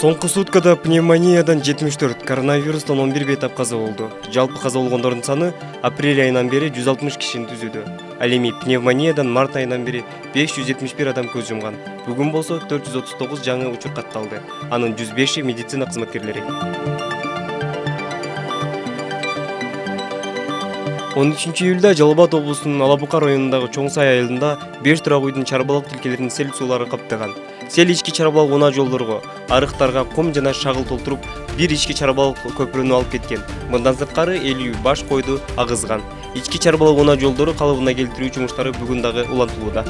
Соңку суткада пневмониядан 74, коронавирустан 11 бейтап каза болду. Жалпы каза болгондордун саны апрель айынан бери 160 кишини түзүүдө. Ал эми пневмониядан март айынан бери 571 адам көз жумган. Бүгүн болсо 439 жаңы учур катталды. Анын 105 медицина кызматкерлери. 13 июлда Жалал Абад облусунун Алабука районундагы Чоң Сай айылында 5 турак үйдүн чарбалык тилкелерин сел суулары каптаган. Сел ички чарбалык унаа жолдорго, арыктарга кум жана шагыл толтуруп, бир ички чарбалык көпүрөнү алып кеткен. Мындан сырткары 50 баш койду агызган. Ички чарбалык унаа жолдору калыбына келтирүү жумуштары бүгүн дагы улантылууда.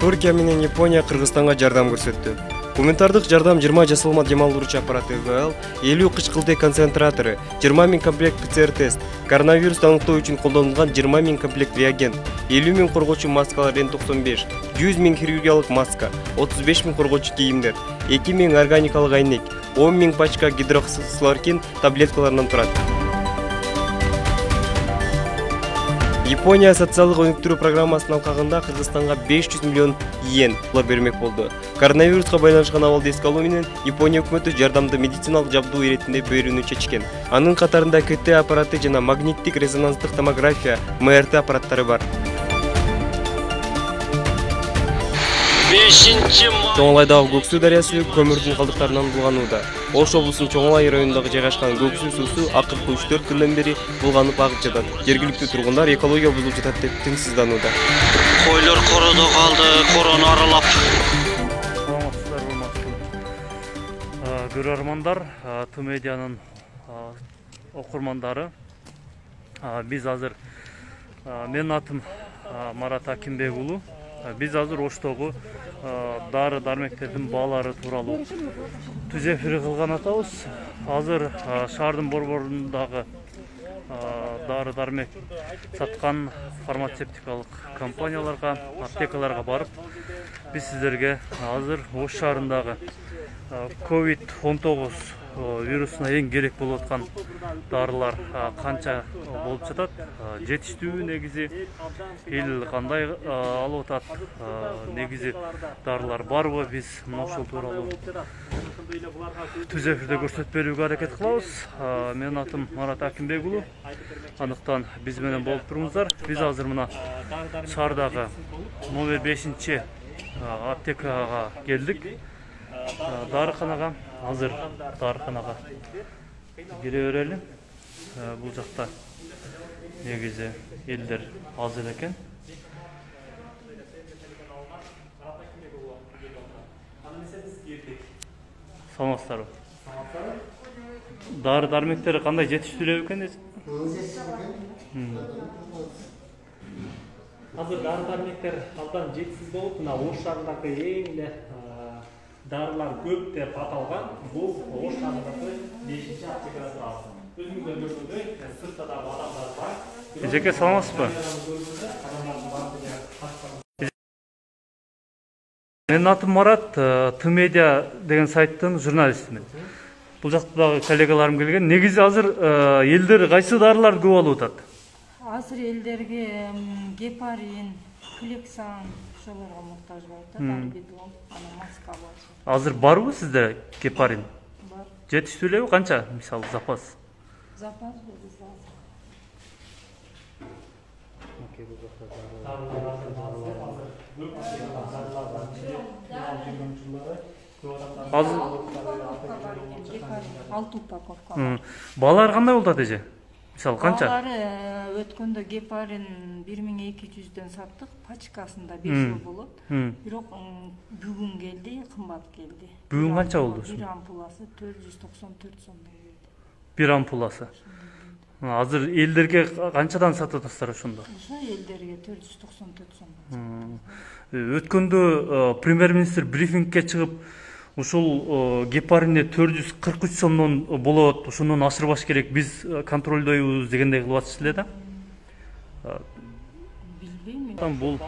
Түркия менен Япония Кыргызстанга жардам көрсөттү. Гуманитардык жардам 20 жасалма дем алуучу аппараты ИВЛ, 50 кычкылтек концентраторы, 20 000 комплект ПЦР-тест, коронавирус аныктоо үчүн колдонулган 20 000 комплект реагент, 50 000 коргоочу маскалар N95, 100 000 хирургиялык маска, 35 000 коргоочу кийимдер, 2 000 органикалык айнек, 10 000 пачка гидроксиклорокин таблеткаларынан турат. Япония социалдык өнүктүрүү программасынын алкагында Кыргызстанга 500 миллион йен бермек болду. Коронавируска байланышкан абалды эске алуу менен Япония өкмөтү жардамды медициналык жабдуу иретинде берүүнү чечкен. Анын катарында КТ аппараты жана магниттик резонанстык томография МРТ аппараттары бар. Чоңолайдагы Көксүү дарыясы көмүрдүн калдыктарынан булганууда. Ош облусунун Чоңолай районундагы жайгашкан Көксүү суусу акыркы 3-4 күндөн бери булганып агып жатат. Жергиликтүү тургундар экология бузулуп жатат деп тынчсызданууда. Койлор кородо калды, корона аралап. Саламатсыздар, урматтуу көрөрмандар, Ту медианын окурмандары. Биз азыр, менин атым Марат Акимбек уулу. Биз азыр Оштогу дары дармектердин баалары тууралуу түз эфир кылган атабыз. Азыр шаардын борборундагы дары дармек саткан фармацевтикалык компанияларга, аптекаларга барып, биз сиздерге азыр Ош шаарындагы COVID-19 вирусуна эң керек болуп аткан дарылар канча болуп жатат, жетиштүү негизи, эл кандай алып атат, негизи дарылар барбы, биз ошол тууралуу түз эфирде көрсөтүп берүүгө аракет кылабыз. Менин атым Марат Акимбек уулу. Андыктан биз менен болуп туруңуздар. Биз азыр мына шаардагы номер 5 аптекага келдик. Дарыканага, азыр дарыканага кире берели. Бул жакта негизи элдер аз эле экен. Саламатсыздарбы? Дары дармектери кандай жетиштүү экен? Азыр дары дармектер абдан жетишсиз болуп, мына Ош шаарындагы эң эле дарылар көп деп аталган. Бул Ош шаарындагы 5 аптекада турат. Өзүңүздөр көргөндөй, сыртта да адамдар бар. Эжеке, саламатсызбы? Менин атым Марат, Ту медиа деген сайттын журналистимин. Бул жактагы коллегаларым келген. Негизи азыр элдер кайсы дарыларды көп алып атат? Азыр элдерге гепарин, Клексан ошолорго муктаж болуп атат. Арбидон, анан маска бар. Азыр барбы сизде гепарин? Бар. Жетиштүү элеби? Канча мисалы запас? Запас биз азыр 6 упаковка. Баалар кандай болуп атат эже? Мисалы канча? Баалары өткөндө гепарин 1200дөн саттык, пачкасында 5 жыл болот. Бирок бүгүн келди, кымбат келди. Бүгүн канча болду? Бир ампуласы 494 сомдон келди. Бир ампуласы. Азыр элдерге канчадан сатып атасыздар ошондо? Ошо элдерге 494 сомдон. Өткөндө премьер-министр брифингке чыгып, ушул гепаринде 443 сомдон болот, ошондон ашырбаш керек, биз контролдойбуз дегендей кылып атышты эле да. Билбейм. Бул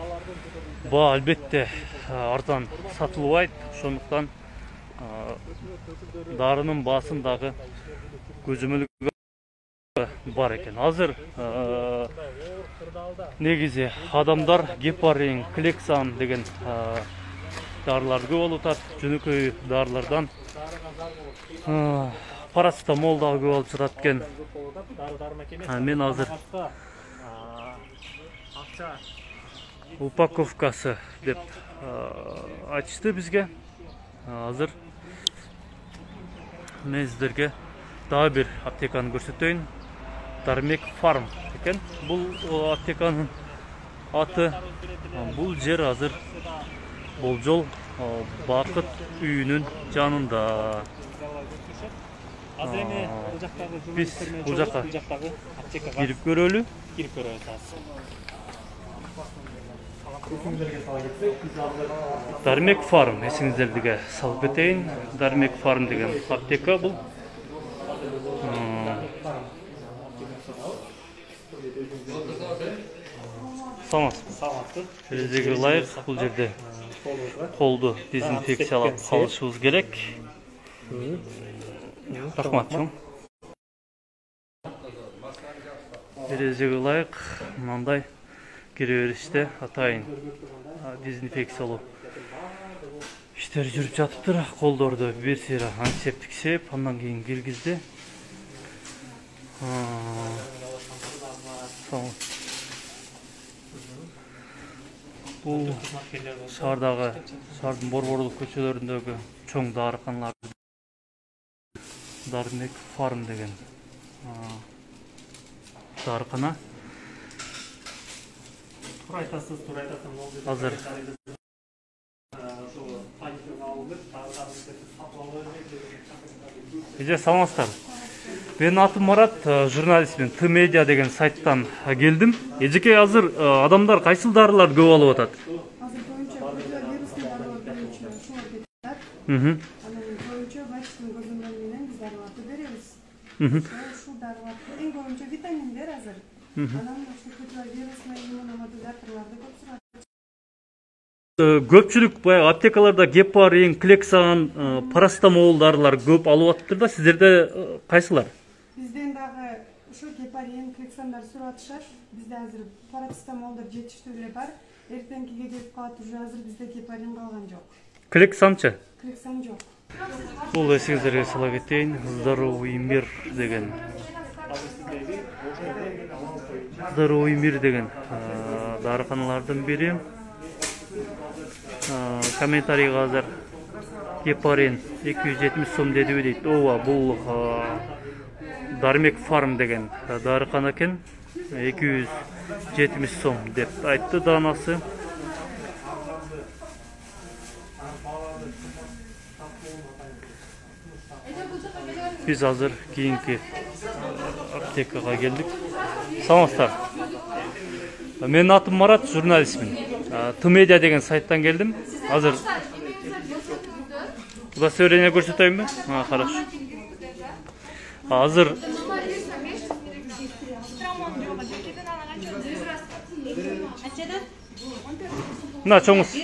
баа албетте арзан сатылбайт, ошондуктан дарынын баасын дагы көзөмөлгө бар экен. Азыр негизи адамдар гепарин, клексан деген дарыларды көп алып атат. Жөнөкөй дарылардан парацетамол дагы көп алып жатат экен. Мен азыр упаковкасы деп айтышты бизге. Азыр мен сиздерге дагы бир аптеканы көрсөтөйүн. Дармек Фарм екен. Бұл аптеканың аты. Бұл жер азыр Болжол Бақыт үйінің жанында. Біз бұл жаққа кирип көрөлү. Дармек Фарм эсиңиздерге салып кетейин. Дармек Фарм деген аптека бұл. Саламатсыз. Терезеге ылайык, бұл жерде қолды дезинфекциялап қалышыбыз керек. Рахмат. Терезеге ылайык, мынандай киребериште атайын дезинфекциялоо иштер жүрүп жатыптыр. Колдорду бир сыйра антисептик сеп, андан кийин киргизди. Бұл шаардын борборлук көчөлөрүндөгү чоң дарыканалар. Дармек Фарм деген дарыкана. Азыр саламатсыздар. Мен атым Марат, журналистмин. Т-медиа деген сайттан келдим. Эжеке азыр адамдар кайсыл дарыларды көп алып атат? Азыр боюнча вирустун дарылары боюнча шуңар кетат. Анан боюнча врачтын көзөмөлү менен биз дарыларды беребиз. Ушул дарылар эң боюнча витаминдер азыр. Анан ушул вирусный иммуномодуляторларды көп сурат. Көпчүлүк баягы аптекаларда гепарин, клексан, парацетамол дарылар көп алып атыптыр да, сиздерде кайсылар? Бизден дагы ушул гепарин, клександар суратышат. Бизде азыр парацетамолдор жетиштүү эле бар. Эртеңкиге келип калат, уже азыр бизде гепарин калган жок. Клексанчы? Клексан жок. Бул эсиңиздерге сала кетейин. Здоровый мир деген. Здоровый мир деген дарыканалардын бири. Комментарийга азыр гепарин 270 сом дедиби дейт. Ооба, бул Дармек Фарм деген дарыкана экен. 270 сом деп айтты данасы. Биз азыр кийинки аптекага келдик. Саламатсыздар. Менин атым Марат, журналистмин. Т-медиа деген сайттан келдим. Азыр удостоверение көрсөтөйүнбү? Хорошо. Азыр мына чоңуз.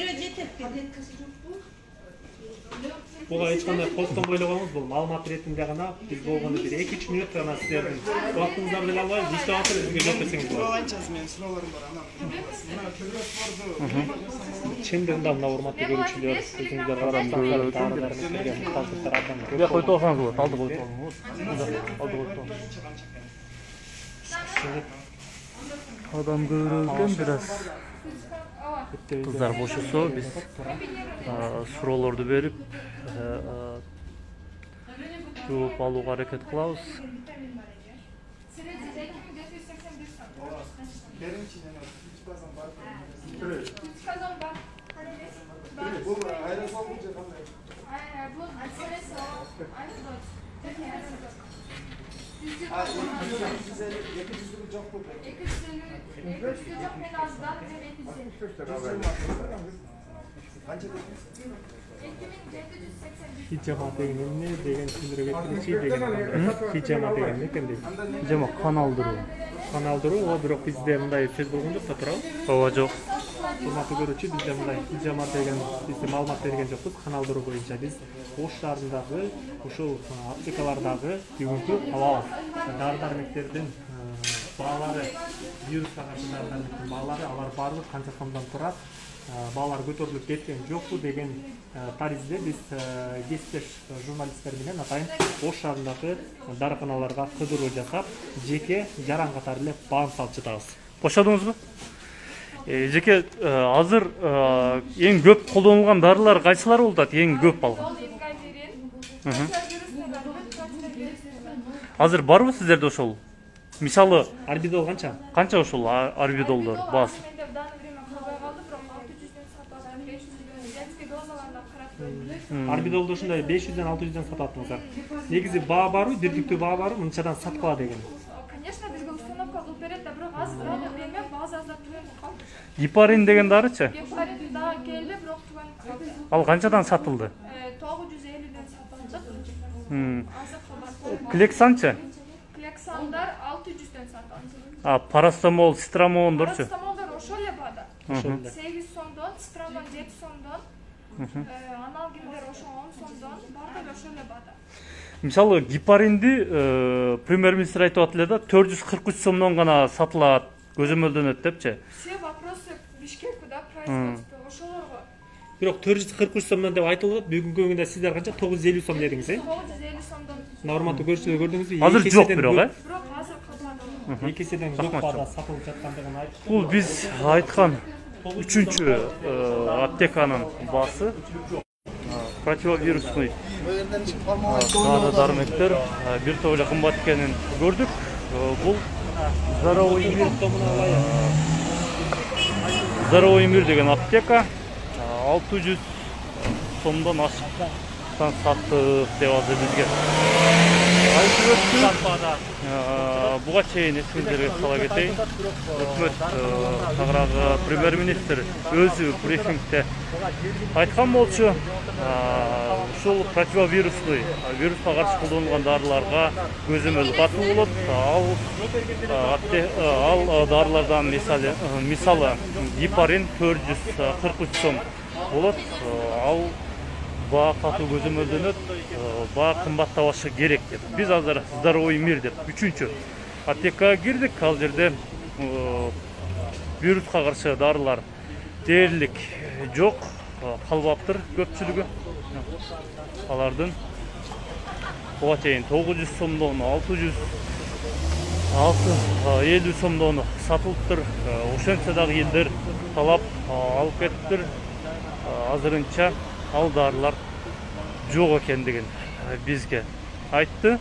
Буга эч кандай постон бойлогонбуз, бул маалымат иретинде гана биз болгондо бир 2-3 мүнөт гана сиздердин убактыңыздарды эле албай, иштеп атып бизге жооп берсеңиз болот. Канчасы менин суроолорум бар, анан. Чындыгында мына урматтуу көрүүчүлөр, өзүңүздөр карап Бия койуп алсаңыз болот, алды коюп алыңыз. Алды коюп алыңыз. Адам көрүлгөн бир аз. Кыздар бошосо биз суроолорду берип жооп алууга аракет кылабыз. Хижама деген эмне деген түшүндүрө кетиричи деген. Хижама деген эмне экен дейт. Хижама каналдыруу. Каналдыруу, бирок бизде мындай сөз болгон жок да, туурабы? Ооба, жок. Урматтуу көрүүчү, бизде мындай хижама деген бизде маалымат берген жокпуз. Каналдыруу боюнча биз Ош шаарындагы ушул аптекалардагы бүгүнкү абал дары-дармектердин баалары вирусқа қарсы дәрі-дәрмектің бағалары, алар барлығы қанша сомдан тұрат, бағалар көтеріліп кеткен жоқпы деген таризде біз кесіптеш журналистер менен атайын Ош шаарындагы дарыканаларга кыдыруу жасап, жеке жаран катары эле баам салып жатабыз. Бошадыңызбы? Жеке азыр эң көп колдонулган дарылар кайсылар болуп атат? Эң көп алган. Азыр барбы сиздерде ошол? Мисалы, Арбидол канча? Канча ошол арбидолдор баасы? Арбидолду ушундай 500-ден 600-ден сататыңыздар. Негизи баа барбы, бирдиктүү баа барбы, мынчадан саткыла деген. Конечно, бизге установка кылып берет да, бирок азыр дагы время базада түгөнүп калды. Гепарин деген дарычы? Гепарин дагы келди, бирок түгөнүп калды. Ал канчадан сатылды? 950-ден сатылды. Азыр кабар. Клексанчы? Клександар 600-ден сатылды. Парастомол, страмондорчу? Парастомолдор ошол эле баада. 8 сомдон, страмон 7 сомдон, аналгиндер ошо 10 сомдон, баардыгы ошол эле баада. Мисалы, гепаринди премьер-министр айтып атты эле да 443 сомдон гана сатылат, көзөмөлдөнөт депчи. Все вопросы Бишкекте, производство ошолорго. Бирок 443 сомдон деп айтылып, бүгүнкү күндө сиздер канча 950 сом дедиңиз, 950 сомдон. Норматив көрдүңүзбү? Азыр жок бирок, Бирок азыр кабар. Экеседен көп баада сатылып жаткандыгын айтып. Бул биз айткан 3-чү аптеканын баасы. Противовирусный дары-дармектер бир топ эле кымбат экенин көрдүк. Бул Здоровый мир деген аптека 600 сомдон ашыктан саттык деп азыр бизге айтып өттү. Буга чейин эсиңиздерге сала кетейин. Өкмөт тагыраагы премьер-министр өзү брифингде айткан болчу. Ушул противовирусный вируска каршы колдонулган дарыларга көзөмөл батуу болот. Ал дарылардан мисалы гепарин 443 сом болот. Ал баа катуу көзөмөлдөнөт, баа кымбаттабашы керек деп. Биз азыр Здоровый мир деп 3-чү аптекага кирдик. Ал жерде вируска каршы дарылар дээрлик жок, калбаптыр көпчүлүгү. Алардын буга чейин 900 сомдон 650 сомдон сатылыптыр. Ошентсе дагы элдер талап алып кетиптир. Азырынча ал дарылар жок экендигин бизге айтты.